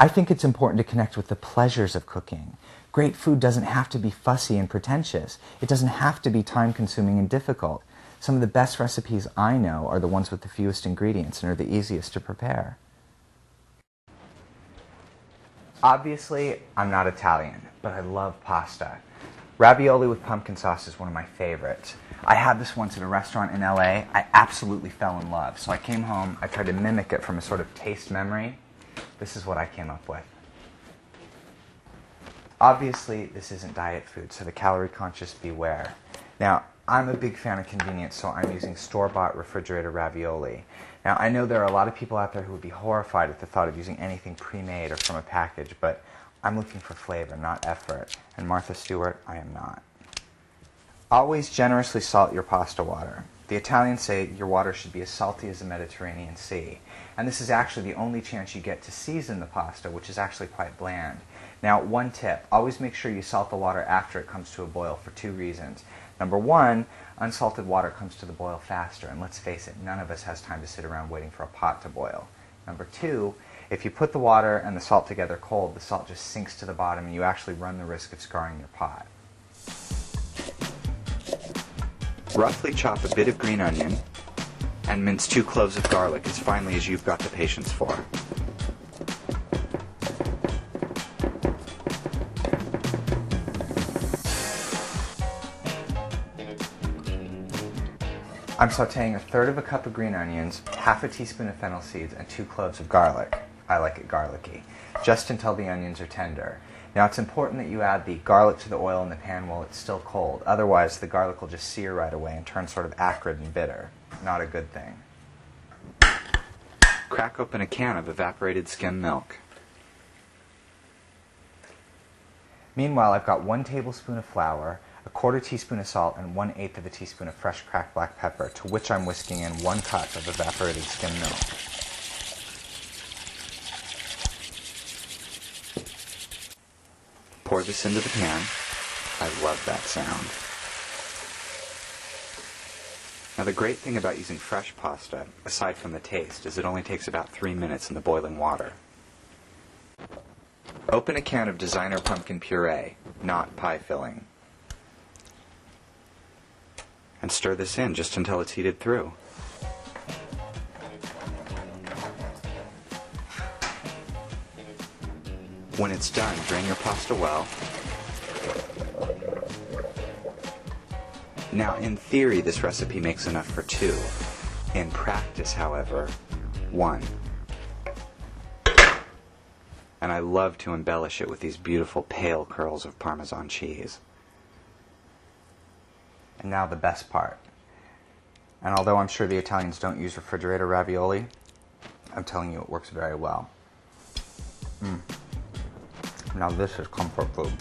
I think it's important to connect with the pleasures of cooking. Great food doesn't have to be fussy and pretentious. It doesn't have to be time-consuming and difficult. Some of the best recipes I know are the ones with the fewest ingredients and are the easiest to prepare. Obviously, I'm not Italian, but I love pasta. Ravioli with pumpkin sauce is one of my favorites. I had this once at a restaurant in LA. I absolutely fell in love. So I came home, I tried to mimic it from a sort of taste memory. This is what I came up with. Obviously, this isn't diet food, so the calorie conscious beware. Now, I'm a big fan of convenience, so I'm using store-bought refrigerator ravioli. Now, I know there are a lot of people out there who would be horrified at the thought of using anything pre-made or from a package, but I'm looking for flavor, not effort. And Martha Stewart, I am not. Always generously salt your pasta water. The Italians say your water should be as salty as the Mediterranean Sea. And this is actually the only chance you get to season the pasta, which is actually quite bland. Now, one tip, always make sure you salt the water after it comes to a boil for two reasons. Number one, unsalted water comes to the boil faster, and let's face it, none of us has time to sit around waiting for a pot to boil. Number two, if you put the water and the salt together cold, the salt just sinks to the bottom and you actually run the risk of scarring your pot. Roughly chop a bit of green onion and mince 2 cloves of garlic as finely as you've got the patience for. I'm sauteing 1/3 cup of green onions, 1/2 teaspoon of fennel seeds, and 2 cloves of garlic. I like it garlicky, just until the onions are tender. Now it's important that you add the garlic to the oil in the pan while it's still cold. Otherwise, the garlic will just sear right away and turn sort of acrid and bitter. Not a good thing. Crack open a can of evaporated skim milk. Meanwhile, I've got 1 tablespoon of flour, 1/4 teaspoon of salt, and 1/8 of a teaspoon of fresh cracked black pepper, to which I'm whisking in 1 cup of evaporated skim milk. Pour this into the pan. I love that sound. Now the great thing about using fresh pasta, aside from the taste, is it only takes about 3 minutes in the boiling water. Open a can of designer pumpkin puree, not pie filling. And stir this in just until it's heated through. When it's done, drain your pasta well. Now, in theory, this recipe makes enough for 2. In practice, however, 1. And I love to embellish it with these beautiful pale curls of Parmesan cheese. And now the best part. And although I'm sure the Italians don't use refrigerator ravioli, I'm telling you it works very well. Now this is comfort food.